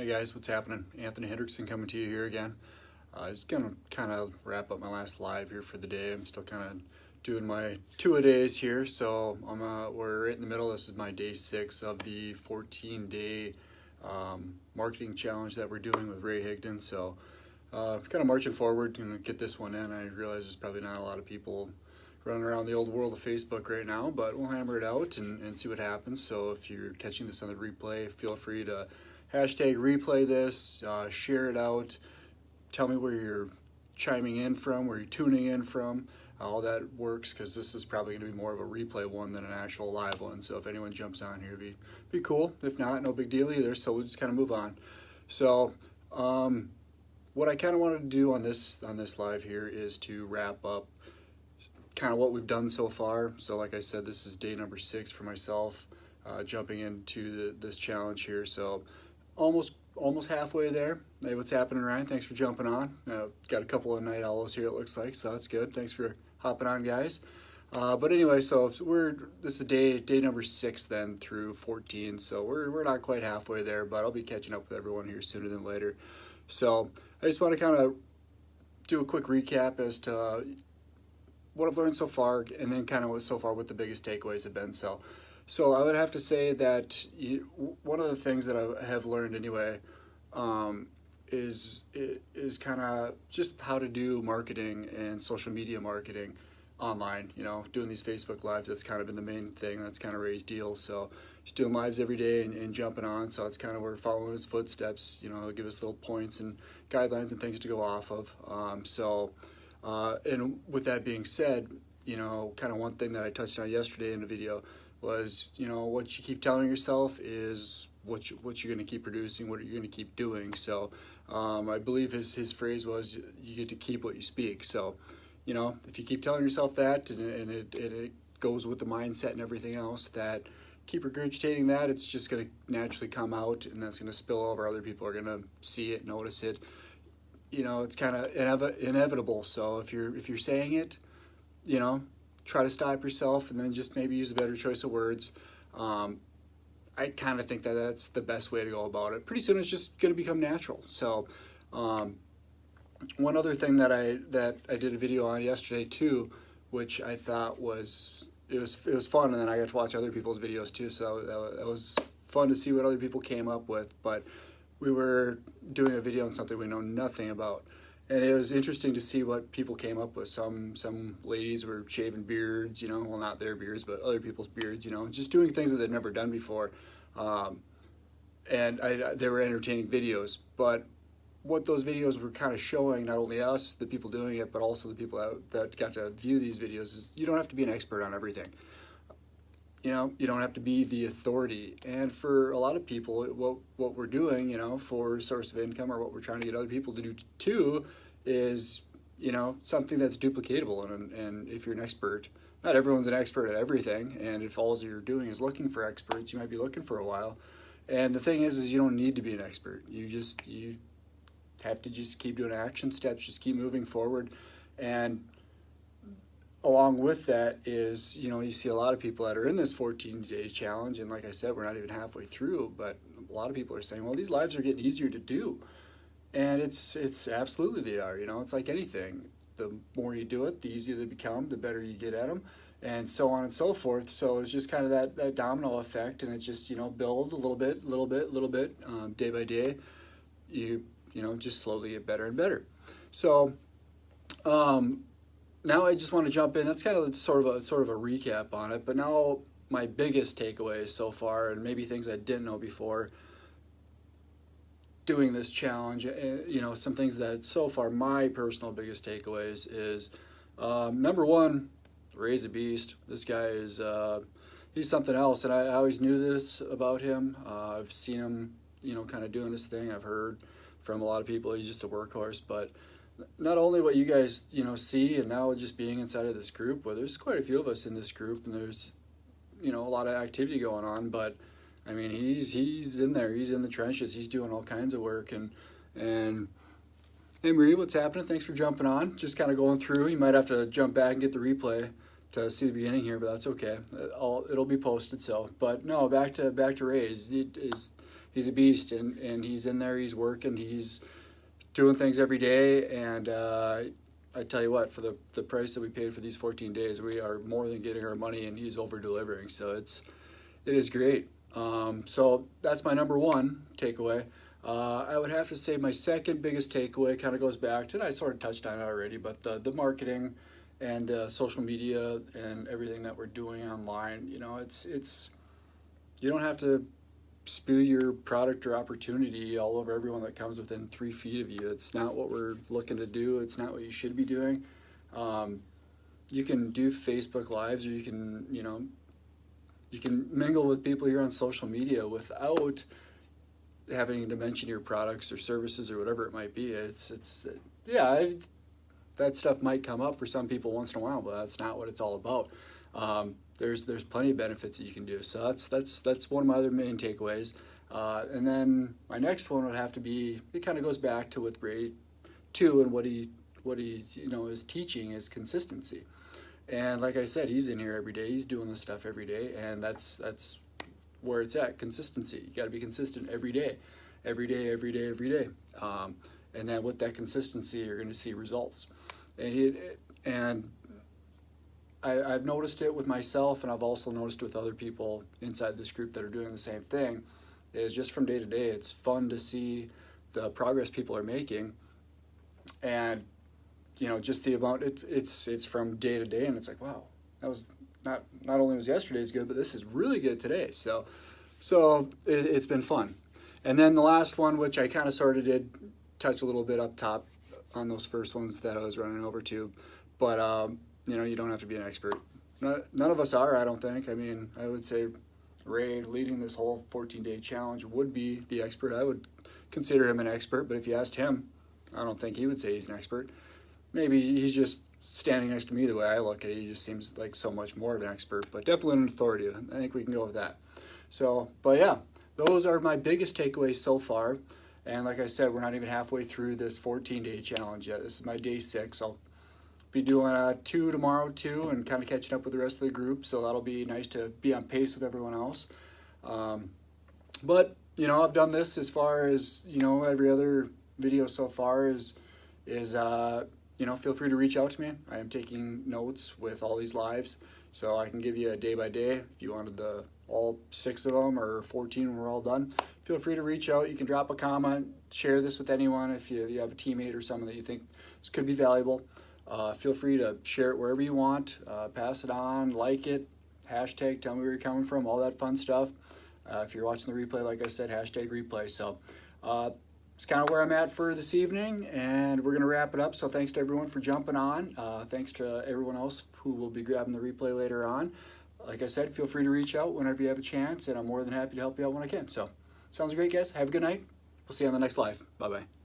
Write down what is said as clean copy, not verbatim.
Hey guys, what's happening? Anthony Hendrickson coming to you here again. Just gonna kind of wrap up my last live here for the day. I'm still kind of doing my two-a-days here, so we're right in the middle. This is my day 6 of the 14-day marketing challenge that we're doing with Ray Higdon. So kind of marching forward and get this one in. I realize there's probably not a lot of people running around the old world of Facebook right now, but we'll hammer it out and see what happens. So if you're catching this on the replay, feel free to hashtag replay this, share it out, tell me where you're chiming in from, where you're tuning in from. All that works, because this is probably going to be more of a replay one than an actual live one. So if anyone jumps on here, be cool. If not, no big deal either. So we'll just kind of move on. So what I kind of wanted to do on this live here is to wrap up kind of what we've done so far. So like I said, this is day number 6 for myself, jumping into this challenge here. So almost halfway there. Hey, what's happening, Ryan? Thanks for jumping on. Got a couple of night owls here, it looks like, so that's good. Thanks for hopping on, guys. But anyway, so this is day number 6 then through 14. So we're not quite halfway there, but I'll be catching up with everyone here sooner than later. So I just want to kind of do a quick recap as to what I've learned so far, and then kind of what the biggest takeaways have been. So I would have to say that one of the things that I have learned anyway is kind of just how to do marketing and social media marketing online. You know, doing these Facebook lives, that's kind of been the main thing. That's kind of Ray's deal. So he's doing lives every day and jumping on. So it's kind of we're following his footsteps. You know, give us little points and guidelines and things to go off of. And with that being said, you know, kind of one thing that I touched on yesterday in the video was, you know, what you keep telling yourself is what you're going to keep producing, what you're going to keep doing. So I believe his phrase was, you get to keep what you speak. So, you know, if you keep telling yourself that, and it goes with the mindset and everything else, that keep regurgitating that, it's just going to naturally come out, and that's going to spill over. Other people are going to see it, notice it. You know, it's kind of inevitable. So if you're saying it, you know, try to stop yourself and then just maybe use a better choice of words. I kind of think that that's the best way to go about it. Pretty soon it's just going to become natural. So one other thing that I did a video on yesterday too, which I thought was fun, and then I got to watch other people's videos too. So that was fun to see what other people came up with. But we were doing a video on something we know nothing about. And it was interesting to see what people came up with. Some ladies were shaving beards, you know, well, not their beards, but other people's beards, you know, just doing things that they'd never done before. And they were entertaining videos. But what those videos were kind of showing, not only us, the people doing it, but also the people that got to view these videos, is you don't have to be an expert on everything. You know, you don't have to be the authority. And for a lot of people, what we're doing, you know, for a source of income, or what we're trying to get other people to do too, is, you know, something that's duplicatable. And if you're an expert, not everyone's an expert at everything. And if all you're doing is looking for experts, you might be looking for a while. And the thing is you don't need to be an expert. You have to just keep doing action steps, just keep moving forward. And along with that is, you know, you see a lot of people that are in this 14-day challenge, and like I said, we're not even halfway through, but a lot of people are saying, well, these lives are getting easier to do. And it's absolutely they are. You know, it's like anything. The more you do it, the easier they become, the better you get at them, and so on and so forth. So it's just kind of that domino effect, and it just, you know, build a little bit, day by day. You know, just slowly get better and better. So now I just want to jump in. That's kind of sort of a recap on it. But now my biggest takeaways so far, and maybe things I didn't know before doing this challenge, you know, some things that so far my personal biggest takeaways is, number one, Ray's a beast. This guy is, he's something else. And I always knew this about him. I've seen him, you know, kind of doing his thing. I've heard from a lot of people he's just a workhorse. But not only what you guys, you know, see, and now just being inside of this group, well, there's quite a few of us in this group, and there's, you know, a lot of activity going on. But I mean, he's in there, he's in the trenches, he's doing all kinds of work. And hey, Marie, what's happening? Thanks for jumping on. Just kind of going through. You might have to jump back and get the replay to see the beginning here, but that's okay. It'll be posted. So, but no, back to Ray's. he's a beast, and he's in there, he's working, he's doing things every day, and I tell you what, for the price that we paid for these 14 days, we are more than getting our money, and he's over delivering. So it is great. So that's my number one takeaway. I would have to say my second biggest takeaway kind of goes back to, and I sort of touched on it already, but the marketing and the social media and everything that we're doing online. You know, it's you don't have to spew your product or opportunity all over everyone that comes within 3 feet of you. It's not what we're looking to do. It's not what you should be doing. You can do Facebook Lives, or you can mingle with people here on social media without having to mention your products or services or whatever it might be. That stuff might come up for some people once in a while, but that's not what it's all about. There's plenty of benefits that you can do. So that's one of my other main takeaways. And then my next one would have to be, it kind of goes back to with Ray too, and what he's is teaching is consistency. And like I said, he's in here every day. He's doing this stuff every day, and that's where it's at. Consistency. You got to be consistent every day. And then with that consistency, you're going to see results. And I've noticed it with myself, and I've also noticed it with other people inside this group that are doing the same thing, is just from day to day, it's fun to see the progress people are making. And, just the amount, it's from day to day, and it's like, wow, that was not only was yesterday's good, but this is really good today. So it's been fun. And then the last one, which I kind of sort of did touch a little bit up top on those first ones that I was running over to, but you don't have to be an expert. None of us are, I don't think. I mean, I would say Ray leading this whole 14-day challenge would be the expert. I would consider him an expert, but if you asked him, I don't think he would say he's an expert. Maybe he's just standing next to me. The way I look at it, he just seems like so much more of an expert, but definitely an authority. I think we can go with that. So, but yeah, those are my biggest takeaways so far. And like I said, we're not even halfway through this 14-day challenge yet. This is my day 6. I'll be doing 2 tomorrow too, and kind of catching up with the rest of the group. So that'll be nice to be on pace with everyone else. But I've done this as far as every other video so far is feel free to reach out to me. I am taking notes with all these lives, so I can give you a day by day. If you wanted all 6 of them or 14 when we're all done, feel free to reach out. You can drop a comment, share this with anyone if you have a teammate or someone that you think this could be valuable. Feel free to share it wherever you want, pass it on, like it, hashtag, tell me where you're coming from, all that fun stuff. If you're watching the replay, like I said, hashtag replay. So it's kind of where I'm at for this evening, and we're going to wrap it up. So thanks to everyone for jumping on. Thanks to everyone else who will be grabbing the replay later on. Like I said, feel free to reach out whenever you have a chance, and I'm more than happy to help you out when I can. So sounds great, guys. Have a good night. We'll see you on the next live. Bye-bye.